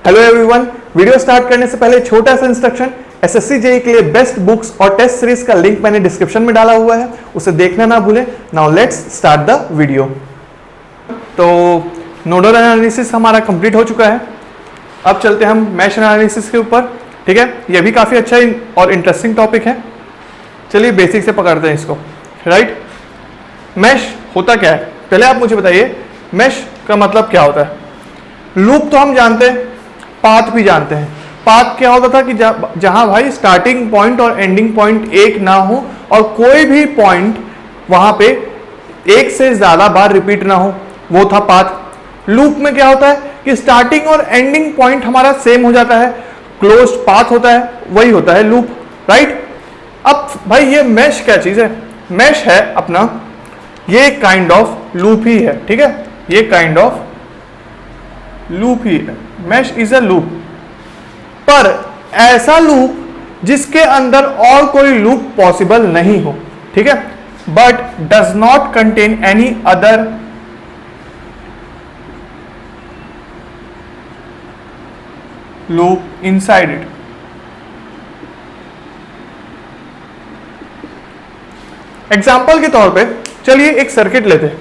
Hello everyone, video start करने से पहले छोटा सा इंस्ट्रक्शन। एसएससी जेईई के लिए बेस्ट बुक्स और टेस्ट सीरीज का लिंक मैंने डिस्क्रिप्शन में डाला हुआ है, उसे देखना ना भूलें। Now let's start the video. तो नोडल एनालिसिस हमारा कंप्लीट हो चुका है। अब चलते हैं हम मैश एनालिसिस के ऊपर। ठीक है, यह भी काफ़ी अच्छा और इंटरेस्टिंग टॉपिक है। चलिए बेसिक से पकड़ते हैं इसको। राइट, मैश होता क्या है, पहले आप मुझे बताइए मैश का मतलब क्या होता है। लूप तो हम जानते हैं, पाथ भी जानते हैं। पाथ क्या होता था कि जहां भाई स्टार्टिंग पॉइंट और एंडिंग पॉइंट एक ना हो और कोई भी पॉइंट वहां पे एक से ज्यादा बार रिपीट ना हो, वो था पाथ। लूप में क्या होता है कि स्टार्टिंग और एंडिंग पॉइंट हमारा सेम हो जाता है, क्लोज्ड पाथ होता है, वही होता है लूप। राइट, अब भाई ये मैश क्या चीज है? मैश है अपना ये काइंड ऑफ लूप ही है। ठीक है, ये काइंड ऑफ लूप ही है। मैश इज अ लूप, पर ऐसा लूप जिसके अंदर और कोई लूप पॉसिबल नहीं हो। ठीक है, but does not contain any other loop inside it. Example के तौर पे चलिए एक सर्किट लेते हैं।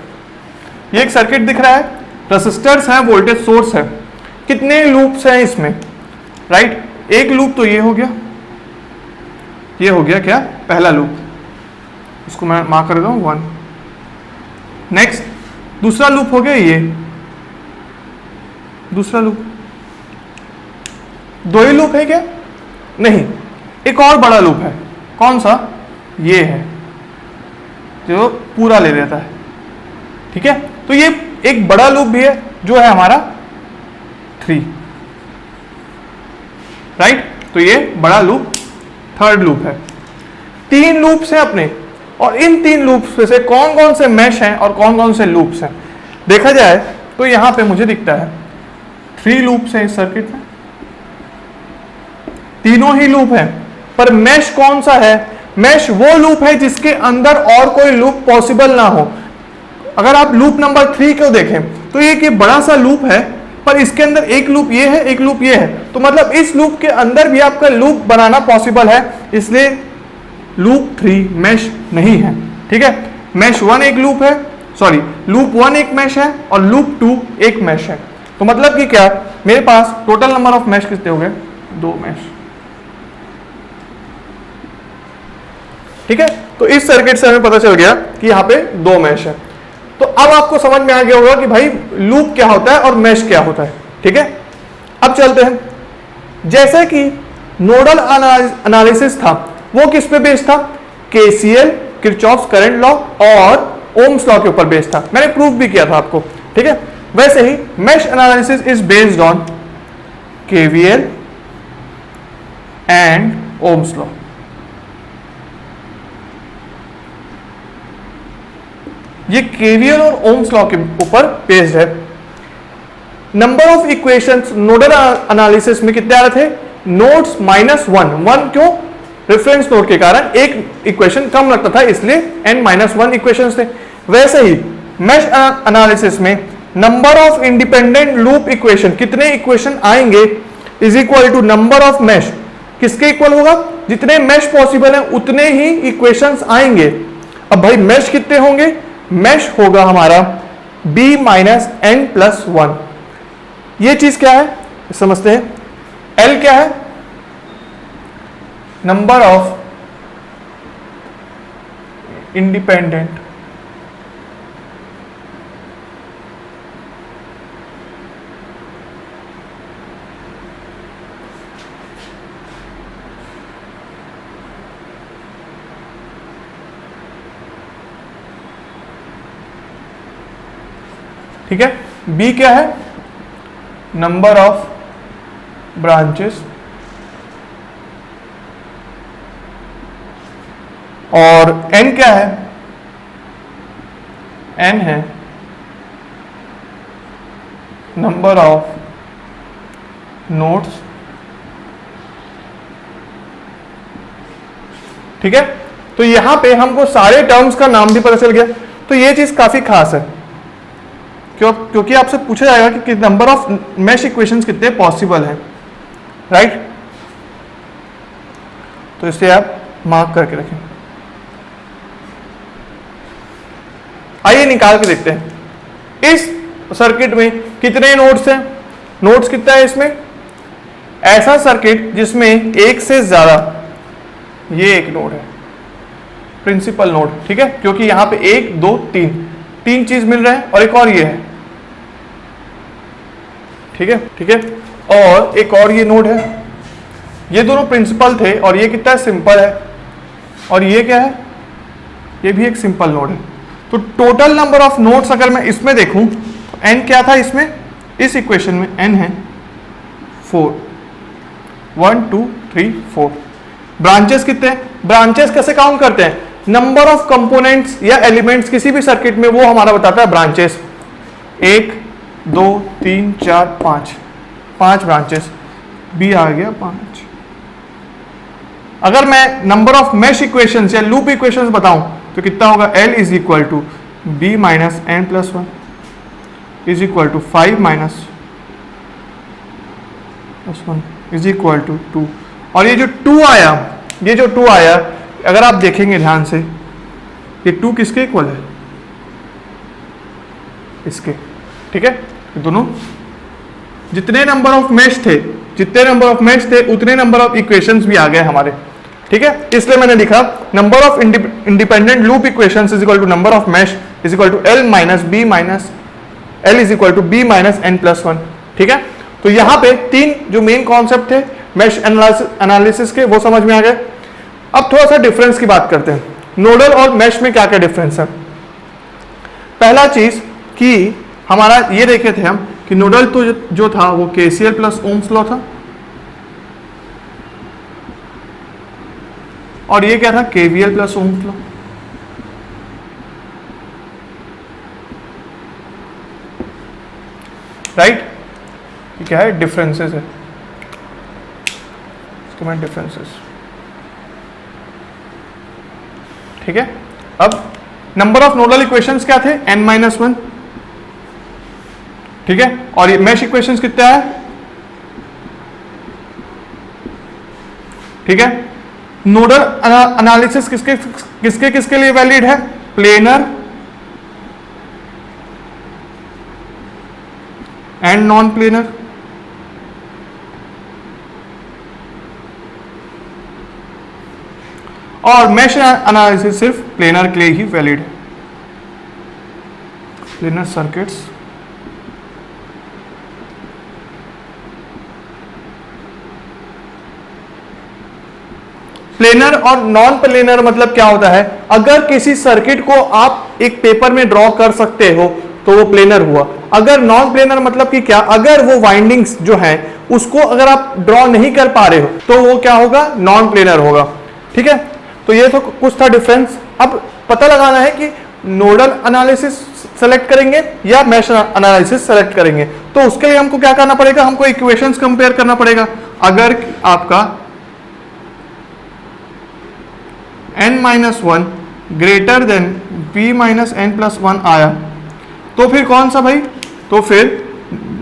ये एक सर्किट दिख रहा है, रेसिस्टर्स हैं, वोल्टेज सोर्स है। कितने लूप्स हैं इसमें? राइट, एक लूप तो ये हो गया, ये हो गया क्या, पहला लूप, इसको मैं मार्क कर देता हूं 1। नेक्स्ट दूसरा लूप हो गया ये, दूसरा लूप। दो ही लूप है क्या? नहीं, एक और बड़ा लूप है। कौन सा? ये है जो पूरा ले लेता है। ठीक है, तो ये एक बड़ा लूप भी है जो है हमारा 3। राइट, तो ये बड़ा लूप थर्ड लूप है। 3 लूप्स हैं अपने, और इन 3 लूप्स में से कौन कौन से मैश हैं और कौन कौन से लूप्स हैं देखा जाए तो यहां पे मुझे दिखता है 3 लूप्स हैं इस सर्किट में, तीनों ही लूप हैं। पर मैश कौन सा है? मैश वो लूप है जिसके अंदर और कोई लूप पॉसिबल ना हो। अगर आप लूप नंबर 3 को देखें तो ये बड़ा सा लूप है, पर इसके अंदर एक लूप ये है, एक लूप ये है, तो मतलब इस लूप के अंदर भी आपका लूप बनाना पॉसिबल है, इसलिए लूप 3 मैश नहीं है। ठीक है, मैश 1 एक लूप है, सॉरी लूप 1 एक मैश है और लूप 2 एक मैश है। तो मतलब कि क्या, मेरे पास टोटल नंबर ऑफ मैश कितने हो गए? 2 मैश। ठीक है, तो इस सर्किट से हमें पता चल गया कि यहाँ पे 2 मैश है। तो अब आपको समझ में आ गया होगा कि भाई लूप क्या होता है और मैश क्या होता है। ठीक है, अब चलते हैं। जैसे कि नोडल एनालिसिस था, वो किस पे बेस्ड था? केसीएल, किरचॉफ्स करंट लॉ और ओम्स लॉ के ऊपर बेस्ड था। मैंने प्रूफ भी किया था आपको। ठीक है, वैसे ही mesh analysis is based on KVL and Ohm's law. ये केवीएल और ओम्स लॉ के ऊपर बेस्ड है। Number of equations nodal analysis में कितने आ रहे थे? नोड्स -1 क्यों? रेफरेंस नोड के कारण एक इक्वेशन कम लगता था, इसलिए n-1 इक्वेशंस थे। वैसे ही मैश एनालिसिस में number of independent loop equation, कितने इक्वेशन आएंगे, is equal to number of mesh. किसके इक्वल होगा? जितने मैश पॉसिबल है उतने ही इक्वेशंस आएंगे। अब भाई मैश कितने होंगे? मैश होगा हमारा b-n+1। ये चीज क्या है समझते हैं। L क्या है? नंबर ऑफ इंडिपेंडेंट ठीक है, B क्या है? नंबर ऑफ ब्रांचेस, और N क्या है? N है नंबर ऑफ नोड्स। ठीक है, तो यहां पे हमको सारे टर्म्स का नाम भी पता चल गया। तो ये चीज काफी खास है। क्योंकि आपसे पूछा जाएगा कि नंबर ऑफ मैश इक्वेशंस कितने पॉसिबल हैं, राइट। तो इसे आप मार्क करके रखें। आइए निकाल के देखते हैं इस सर्किट में कितने नोड्स हैं। नोड्स कितना है इसमें, ऐसा सर्किट जिसमें एक से ज्यादा, ये एक नोड है प्रिंसिपल नोड, ठीक है, क्योंकि यहां पे 1 2 3 चीज मिल रहा है और एक और ये है, ठीक है, ठीक है, और एक और ये नोड है। ये दोनों प्रिंसिपल थे और ये कितना सिंपल है, और ये क्या है, ये भी एक सिंपल नोड है। तो टोटल नंबर ऑफ नोड्स अगर मैं इसमें देखूं तो n क्या था इसमें, इस इक्वेशन में n है 4, 1 2 3 4। ब्रांचेस कितने हैं, ब्रांचेस कैसे काउंट करते हैं, नंबर ऑफ कंपोनेंट्स या एलिमेंट्स किसी भी सर्किट में वो हमारा बताता है ब्रांचेस। 1 2 3 4 5 ब्रांचेस, बी आ गया 5। अगर मैं नंबर ऑफ मैश इक्वेशंस या लूप इक्वेशंस बताऊं तो कितना होगा, L is equal to B minus N plus 1 is equal to 5 minus 1 is equal to 2। और ये जो 2 आया, अगर आप देखेंगे ध्यान से, ये 2 किसके इक्वल है, इसके, ठीक है। दोनों जितने नंबर ऑफ मैश थे उतने नंबर ऑफ इक्वेशंस भी आ गए हमारे, ठीक है। इसलिए मैंने लिखा number of independent loop equations is equal to number of mesh is equal to L is equal to B minus N plus 1, ठीक है। तो यहां पे 3 जो मेन कॉन्सेप्ट थे मैश एनालिसिस के वो समझ में आ गए। अब थोड़ा सा डिफरेंस की बात करते हैं, नोडल और मैश में क्या क्या डिफरेंस है। पहला चीज कि हमारा ये देखे थे हम कि नोडल तो जो था वो KCL प्लस ओम्स लॉ था, और ये क्या था, KVL plus Ohm's law. Right, ये क्या है, डिफरेंसेस है, डिफरेंसेस, ठीक है। अब नंबर ऑफ नोडल इक्वेशंस क्या थे, n-1, ठीक है, और ये मैश इक्वेशंस कितना है, ठीक है। नोडल एनालिसिस किसके लिए वैलिड है, प्लेनर एंड नॉन प्लेनर। और मैश एनालिसिस सिर्फ प्लेनर के लिए ही वैलिड है, प्लेनर सर्किट्स। प्लेनर और नॉन प्लेनर मतलब क्या होता है, अगर किसी सर्किट को आप एक पेपर में ड्रॉ कर सकते हो तो वो प्लेनर हुआ। अगर नॉन प्लेनर मतलब कि क्या, अगर वो वाइंडिंग्स जो है उसको अगर आप ड्रॉ नहीं कर पा रहे हो तो वो क्या होगा, नॉन प्लेनर होगा, ठीक है। तो ये तो कुछ था डिफरेंस। अब पता लगाना है कि नोडल एनालिसिस सेलेक्ट करेंगे या मैश एनालिसिस सेलेक्ट करेंगे। तो उसके लिए हमको क्या करना पड़ेगा, हमको इक्वेशंस कंपेयर करना पड़ेगा। अगर आपका n-1 greater than b minus N plus 1 आया तो फिर कौन सा भाई, तो फिर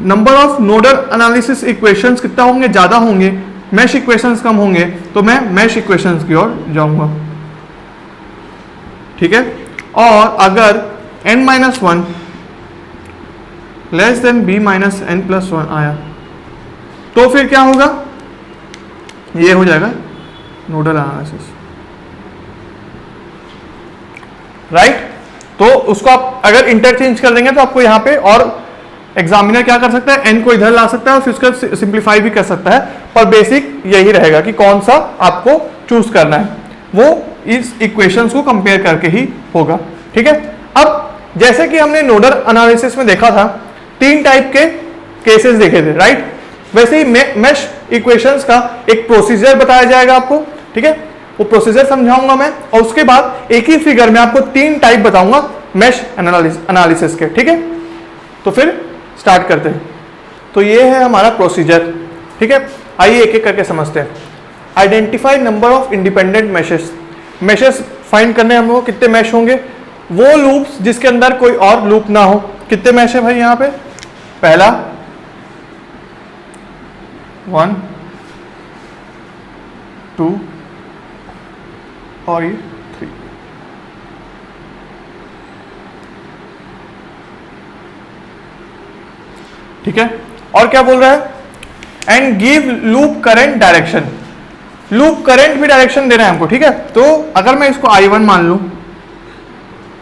number of nodal analysis equations कितना होंगे, ज्यादा होंगे, मैश इक्वेशंस कम होंगे, तो मैं मैश इक्वेशंस की ओर जाऊंगा, ठीक है। और अगर n-1 less than b minus N plus 1 आया तो फिर क्या होगा, ये हो जाएगा नोडल एनालिसिस, राइट। तो उसको आप अगर इंटरचेंज कर देंगे तो आपको यहां पे, और एग्जामिनर क्या कर सकता है, n को इधर ला सकता है और फिर उसका सिंप्लीफाई भी कर सकता है, पर बेसिक यही रहेगा कि कौन सा आपको चूज करना है, वो इस इक्वेशंस को कंपेयर करके ही होगा, ठीक है। अब जैसे कि हमने नोडल एनालिसिस में देखा था 3 टाइप के केसेस देखे थे, राइट। वैसे ही मैश इक्वेशंस का एक प्रोसीजर बताया जाएगा आपको, ठीक है, वो प्रोसीजर समझाऊंगा मैं, और उसके बाद एक ही फिगर में आपको 3 टाइप बताऊंगा मैश एनालिसिस के, ठीक है। तो फिर स्टार्ट करते हैं। तो ये है हमारा प्रोसीजर, ठीक है। आइए एक एक करके समझते हैं। Identify number of independent meshes find करने हम लोग कितने मैश होंगे, वो लूप्स जिसके अंदर कोई और लूप ना हो, कितने मैश है भाई यहाँ पे? पहला 1 2 और ये 3। ठीक है, और क्या बोल रहा है? And give loop current direction. Loop current भी डायरेक्शन दे रहा है हमको। ठीक है, तो अगर मैं इसको I1 मान लूं,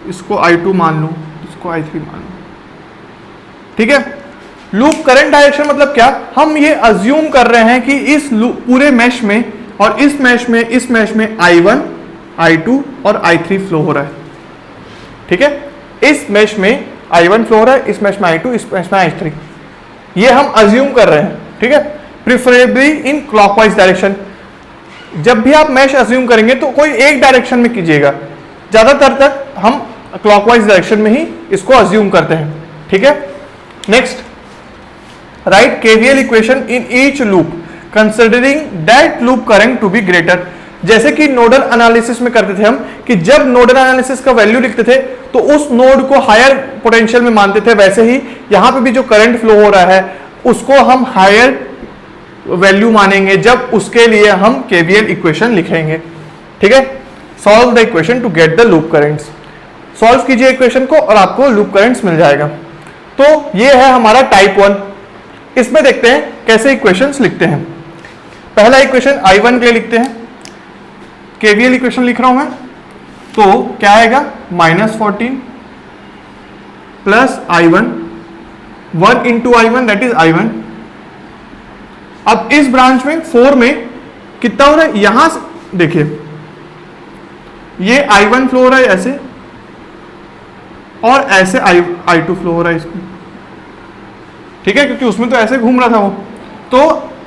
इसको I2 मान लूं, इसको I3 मान लूं, ठीक है। लूप करंट डायरेक्शन मतलब क्या? हम ये अज्यूम कर रहे हैं कि इस पूरे मैश में और इस मैश में I1, I2 और I3 फ्लो हो रहा है। ठीक है, इस मैश में I1 फ्लो हो रहा है, इस मैश में I2, इस मैश में I3, ये हम अज्यूम कर रहे हैं। ठीक है, प्रिफरेबली इन क्लॉकवाइज डायरेक्शन। जब भी आप मैश अज्यूम करेंगे तो कोई एक डायरेक्शन में कीजिएगा, ज्यादातर तक हम क्लॉकवाइज डायरेक्शन में ही इसको अज्यूम करते हैं। ठीक है, next, right KVL equation in each loop considering that loop current to be greater. जैसे कि नोडल एनालिसिस में करते थे हम, कि जब नोडल एनालिसिस का वैल्यू लिखते थे तो उस नोड को हायर पोटेंशियल में मानते थे, वैसे ही यहां पे भी जो करंट फ्लो हो रहा है उसको हम हायर वैल्यू मानेंगे जब उसके लिए हम केवीएल इक्वेशन लिखेंगे। ठीक है, solve the equation to get the loop currents. सॉल्व कीजिए इक्वेशन को और आपको लूप करंट्स मिल जाएगा। तो ये है हमारा टाइप 1। इसमें देखते हैं कैसे इक्वेशंस लिखते हैं। पहला इक्वेशन I1 के लिए लिखते हैं, केवीएल इक्वेशन लिख रहा हूं मैं, तो क्या आएगा? -14 plus I1, 1 into I1 that is I1। अब इस ब्रांच में 4 में कितना हो रहा है? यहां से देखिए, ये I1 फ्लो हो रहा है ऐसे, और ऐसे I2 फ्लो हो रहा है इसमें। ठीक है, क्योंकि उसमें तो ऐसे घूम रहा था वो। तो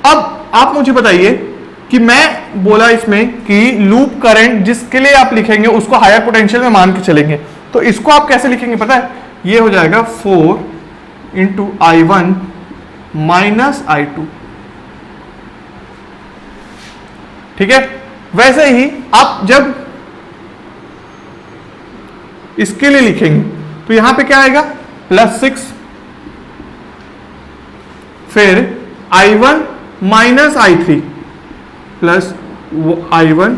अब आप मुझे बताइए कि मैं बोला इसमें कि लूप करंट जिसके लिए आप लिखेंगे उसको हायर पोटेंशियल में मान के चलेंगे, तो इसको आप कैसे लिखेंगे पता है? ये हो जाएगा 4 इंटू I1 माइनस I2। ठीक है, वैसे ही आप जब इसके लिए लिखेंगे तो यहां पे क्या आएगा? +6, फिर I1 minus I3 plus I1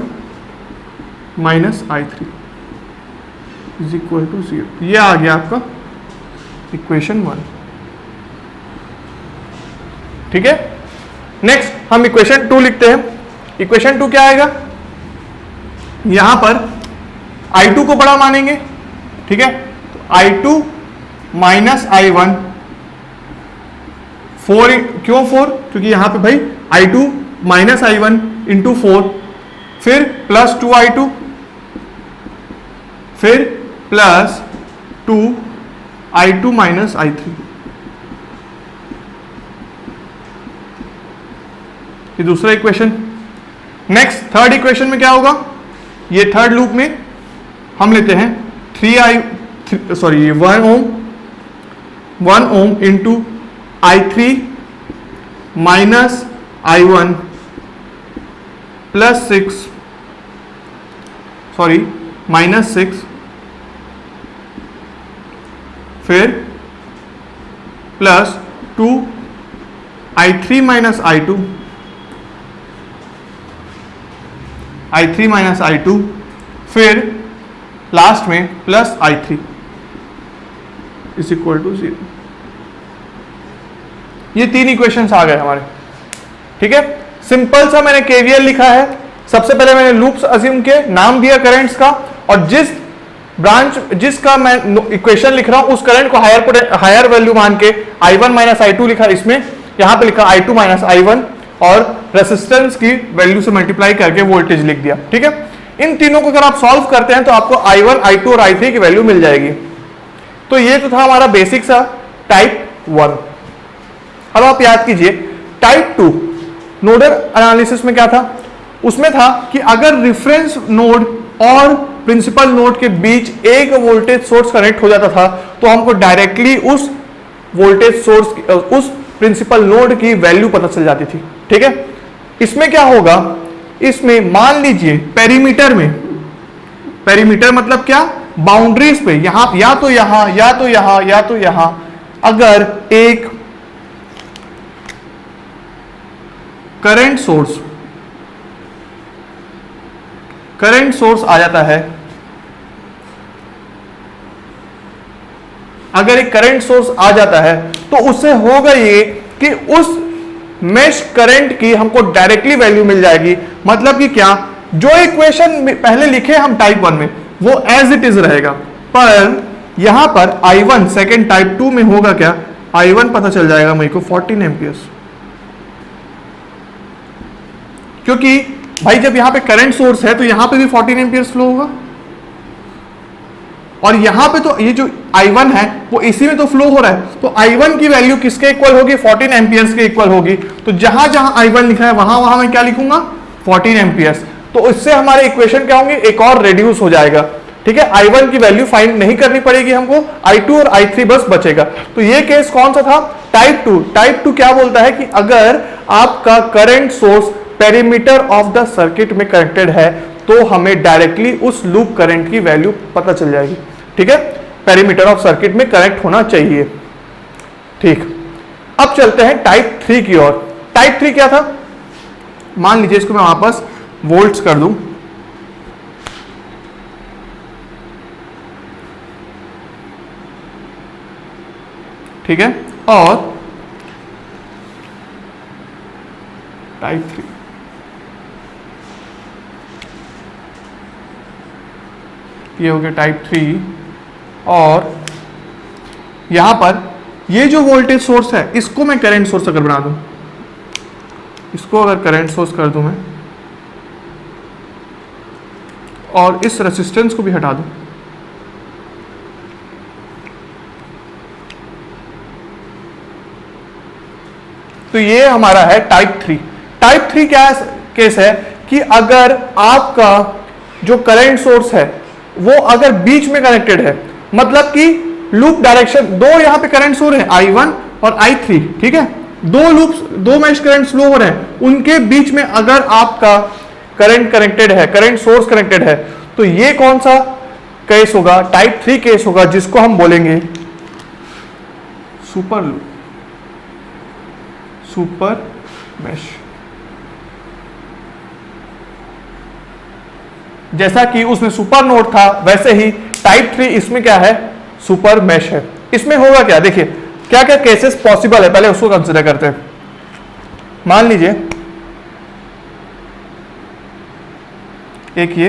minus I3 is equal to 0। ये आ गया आपका इक्वेशन 1। ठीक है, नेक्स्ट हम इक्वेशन 2 लिखते हैं। इक्वेशन 2 क्या आएगा? यहां पर I2 को बड़ा मानेंगे। ठीक है, तो I2 माइनस I1, 4 क्यों 4? क्योंकि यहां पे भाई I2 माइनस I1 इंटू 4, फिर प्लस 2I2, फिर प्लस 2I2 माइनस I3। ये दूसरा इक्वेशन। नेक्स्ट थर्ड इक्वेशन में क्या होगा? ये थर्ड लूप में हम लेते हैं 1 ohm into I3 minus I1 plus 6, फिर प्लस 2 I3 माइनस I2, फिर लास्ट में plus I3 is equal to 0। ये 3 इक्वेशंस आ गए हमारे। ठीक है, सिंपल सा मैंने केवीएल लिखा है। सबसे पहले मैंने लूप्स अज्यूम किए, नाम दिया करंट्स का, और जिसका मैं इक्वेशन लिख रहा हूं उस करंट को हायर वैल्यू मान के I1 माइनस I2 लिखा। इसमें यहां पे लिखा I2 माइनस I1 और रेसिस्टेंस की वैल्यू से मल्टीप्लाई करके वोल्टेज लिख दिया। ठीक है, इन तीनों को अगर आप सॉल्व करते हैं तो आपको I1, I2 और I3 की वैल्यू मिल जाएगी। तो ये तो था हमारा बेसिक सा टाइप 1। अब आप याद कीजिए टाइप 2 नोडल एनालिसिस में क्या था? उसमें था कि अगर रेफरेंस नोड और प्रिंसिपल नोड के बीच एक वोल्टेज सोर्स कनेक्ट हो जाता था तो हमको डायरेक्टली उस वोल्टेज सोर्स, उस प्रिंसिपल नोड की वैल्यू पता चल जाती थी। ठीक है, इसमें क्या होगा? इसमें मान लीजिए पेरीमीटर मतलब क्या? बाउंड्रीज पे यहां या तो यहां या तो यहां या तो यहां अगर एक करंट सोर्स आ जाता है, अगर एक करंट सोर्स आ जाता है तो उससे होगा ये कि उस मेश करंट की हमको डायरेक्टली वैल्यू मिल जाएगी। मतलब कि क्या, जो इक्वेशन पहले लिखे हम टाइप 1 में वो एज इट इज रहेगा, पर यहां पर I1 सेकेंड टाइप 2 में होगा क्या, I1 पता चल जाएगा मेरे को 14 एम्पियर्स, क्योंकि भाई जब यहां पे करंट सोर्स है तो यहां पे भी 14 एम्पियर्स फ्लो होगा, और यहां पे तो ये जो I1 है वो इसी में तो फ्लो हो रहा है, तो I1 की वैल्यू किसके इक्वल होगी, 14 एम्पियर्स के इक्वल होगी। तो जहां जहां I1 लिखा है वहां वहां मैं क्या लिखूंगा, 14 एम्पियर्स। तो इससे हमारे इक्वेशन क्या होंगे, एक और रेड्यूस हो जाएगा। ठीक है, I1 की वैल्यू फाइंड नहीं करनी पड़ेगी हमको, I2 और I3 बस बचेगा। तो ये केस कौन सा था, टाइप 2। टाइप 2 क्या बोलता है कि अगर आपका current source perimeter of the circuit में कनेक्टेड है तो हमें डायरेक्टली उस लूप करंट की वैल्यू पता चल जाएगी। ठीक है, पेरीमीटर ऑफ सर्किट में कनेक्ट होना चाहिए। ठीक, अब चलते हैं टाइप 3 की ओर। टाइप 3 क्या था, मान लीजिए इसको मैं वापस वोल्ट्स कर दूं, ठीक है, और टाइप 3 ये हो गया टाइप 3, और यहां पर ये जो वोल्टेज सोर्स है इसको मैं करंट सोर्स अगर बना दूं, इसको अगर करंट सोर्स कर दूं मैं, और इस रेसिस्टेंस को भी हटा दूं, तो ये हमारा है टाइप 3। टाइप 3 क्या केस है कि अगर आपका जो करंट सोर्स है वो अगर बीच में कनेक्टेड है, मतलब कि लूप डायरेक्शन, दो यहां पे करंट सोर्स है I1 और I3, ठीक है, दो मैश करंट फ्लो हो रहे हैं, उनके बीच में अगर आपका करंट कनेक्टेड है, करंट सोर्स कनेक्टेड है, तो ये कौन सा केस होगा, टाइप 3 केस होगा, जिसको हम बोलेंगे सुपर लूप, सुपर मैश। जैसा कि उसमें सुपर नोड था वैसे ही टाइप 3 इसमें क्या है, सुपर मैश है। इसमें होगा क्या, देखिए क्या क्या केसेस पॉसिबल है, पहले उसको कंसिडर करते हैं। मान लीजिए एक ये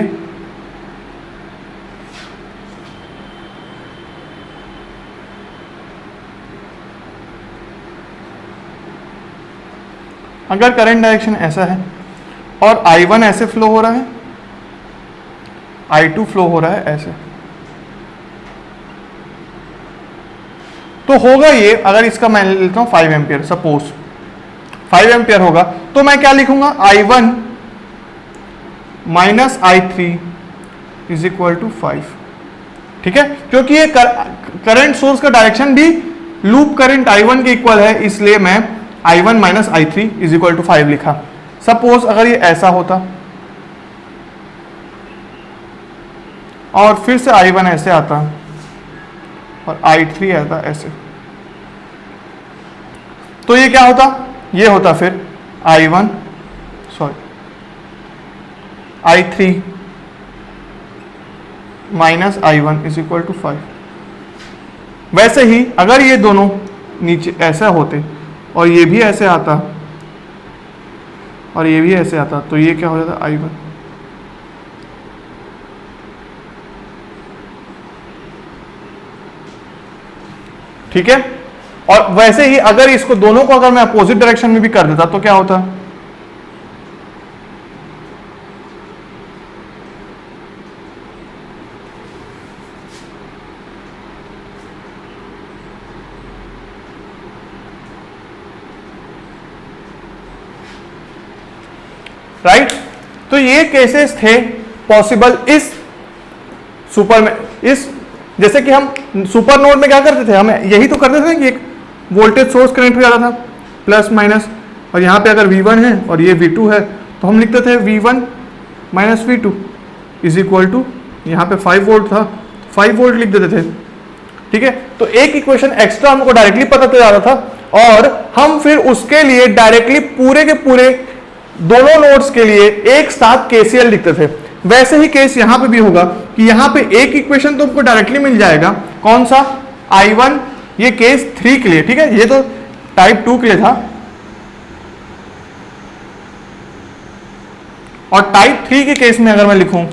अगर करंट डायरेक्शन ऐसा है और I1 ऐसे फ्लो हो रहा है, I2 फ्लो हो रहा है ऐसे, तो होगा ये, अगर इसका मैं लेता हूं 5 एम्पियर, सपोज 5 एम्पियर होगा, तो मैं क्या लिखूंगा, I1 minus I3 is equal to 5। ठीक है, क्योंकि ये करंट सोर्स का डायरेक्शन भी लूप करंट I1 के इक्वल है, इसलिए मैं I1 minus I3 is equal to 5 लिखा। सपोज अगर ये ऐसा होता और फिर से I1 ऐसे आता और I3 आता ऐसे, तो ये क्या होता, ये होता फिर I3 minus I1 is equal to 5। वैसे ही अगर ये दोनों नीचे ऐसा होते और ये भी ऐसे आता और ये भी ऐसे आता, तो ये क्या हो जाता, I1। ठीक है, और वैसे ही अगर इसको दोनों को अगर मैं अपोजिट डायरेक्शन में भी कर देता तो क्या होता, राइट। तो ये केसेस थे पॉसिबल इस सुपर में, इस जैसे कि हम सुपर नोड में क्या करते थे, हम यही तो करते थे कि एक वोल्टेज सोर्स कनेक्ट हो जाता था प्लस माइनस, और यहाँ पे अगर V1 है और ये V2 है तो हम लिखते थे V1 minus V2 is equal to, यहाँ पे 5 वोल्ट था, 5 वोल्ट लिख देते थे, ठीक है। तो एक इक्वेशन एक्स्ट्रा हमको डायरेक्टली पता चल जा रहा था और हम फिर उसके लिए डायरेक्टली पूरे के पूरे दोनों नोड्स के लिए एक साथ केसीएल लिखते थे। वैसे ही केस यहां पे भी होगा कि यहां पे एक इक्वेशन तो हमको डायरेक्टली मिल जाएगा, कौन सा, I1, ये केस 3 के लिए, ठीक है, ये तो टाइप 2 के लिए था। और टाइप 3 के केस में अगर मैं लिखूं,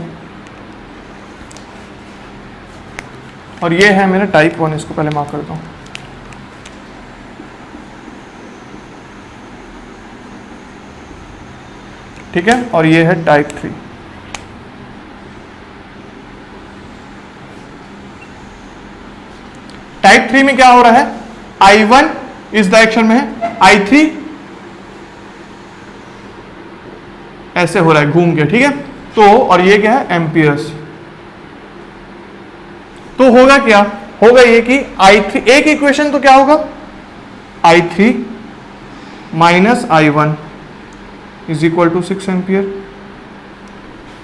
और ये है मेरा टाइप 1, इसको पहले मार्क करता हूं, ठीक है, और ये है टाइप 3। टाइप 3 में क्या हो रहा है, I1 इस डायरेक्शन में है, I3 ऐसे हो रहा है घूम के, ठीक है। तो और ये क्या है, एम्पियर्स। तो होगा क्या, होगा ये कि I3, एक इक्वेशन तो क्या होगा, I3 minus I1 is equal to 6 ampere,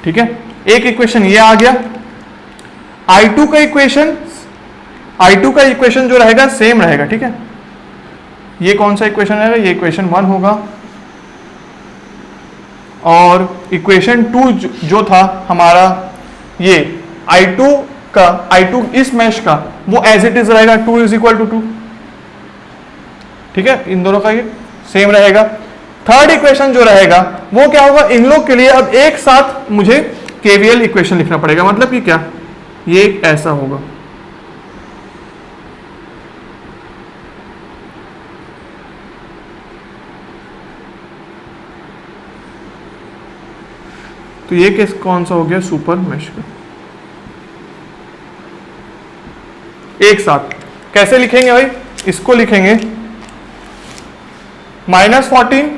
ठीक है। एक इक्वेशन ये आ गया। I2 का इक्वेशन जो रहेगा सेम रहेगा, ठीक है। ये कौन सा इक्वेशन रहेगा, ये इक्वेशन 1 होगा, और इक्वेशन 2 जो था हमारा, ये I2 इस मैश का, वो एज इट इज रहेगा 2 इज इक्वल टू 2, ठीक है। इन दोनों का ये सेम रहेगा। थर्ड इक्वेशन जो रहेगा वो क्या होगा, इन लोग के लिए अब एक साथ मुझे केवीएल इक्वेशन लिखना पड़ेगा, मतलब कि क्या, ये ऐसा होगा, तो ये केस कौन सा हो गया, सुपर मैश का। एक साथ कैसे लिखेंगे भाई, इसको लिखेंगे -14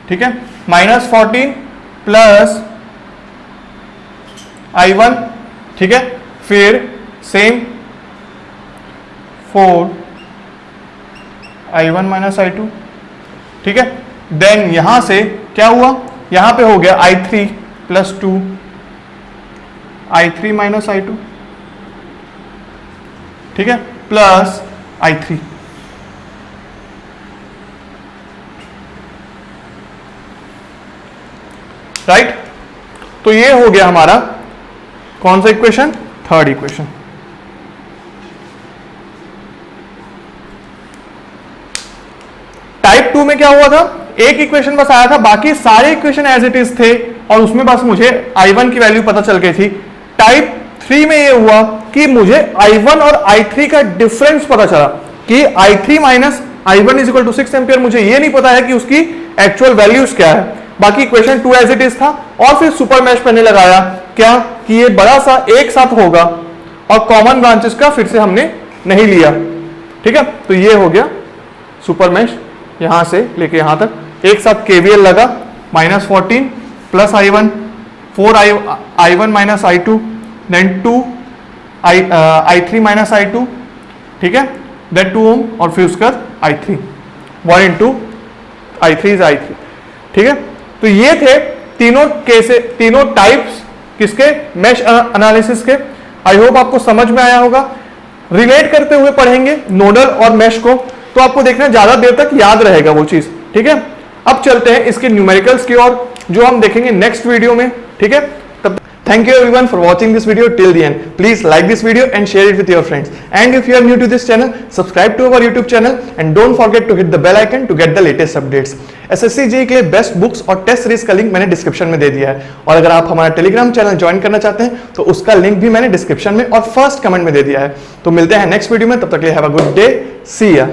ठीक है, -14 प्लस I1, ठीक है, फिर सेम 4 I1 माइनस I2, ठीक है। देन यहां से क्या हुआ, यहां पे हो गया I3 plus 2 I3 minus I2, ठीक है, प्लस I3, राइट। तो ये हो गया हमारा कौन सा इक्वेशन, थर्ड इक्वेशन। टाइप 2 में क्या हुआ था, एक इक्वेशन बस आया था, बाकी सारे इक्वेशन एज इट इज थे और उसमें बस मुझे I1 की वैल्यू पता चल गई थी। टाइप 3 में ये हुआ कि मुझे I1 और I3 का डिफरेंस पता चला कि I3 minus I1 is equal to 6 ampere. मुझे ये नहीं पता है कि उसकी एक्चुअल वैल्यूज क्या है, बाकी इक्वेशन 2 एज इट इज था। और फिर सुपर मैश मैंने लगाया क्या कि ये बड़ा सा एक साथ होगा और कॉमन ब्रांचेस का फिर से हमने नहीं लिया, ठीक है। तो ये हो गया सुपर मैश, यहां से लेके यहां तक एक साथ केवीएल लगा, -14 plus I1, 4 I1 minus I2, then 2 I3 minus I2, ठीक है, देन 2 ओम, और फिर उसका I3, 1 into I3 is I3, ठीक है। तो ये थे तीनों टाइप्स किसके, मैश एनालिसिस के। आई होप आपको समझ में आया होगा। रिलेट करते हुए पढ़ेंगे नोडल और मैश को, तो आपको देखना ज्यादा देर तक याद रहेगा वो चीज, ठीक है। अब चलते हैं इसके न्यूमेरिकल्स की ओर, जो हम देखेंगे नेक्स्ट वीडियो में, ठीक है। तब thank you everyone for watching this video till the end. Please like this video and share it with your friends, and if you are new to this channel, subscribe to our YouTube channel and don't forget to hit the bell icon to get the latest updates. SSC JEE के लिए best books और test series का link मैंने description में दे दिया है, और अगर आप हमारा टेलीग्राम चैनल ज्वाइन करना चाहते हैं तो उसका लिंक भी मैंने डिस्क्रिप्शन में और फर्स्ट कमेंट में दे दिया है। तो मिलते हैं नेक्स्ट वीडियो में, तब तक के लिए हैव अ गुड डे, सी या।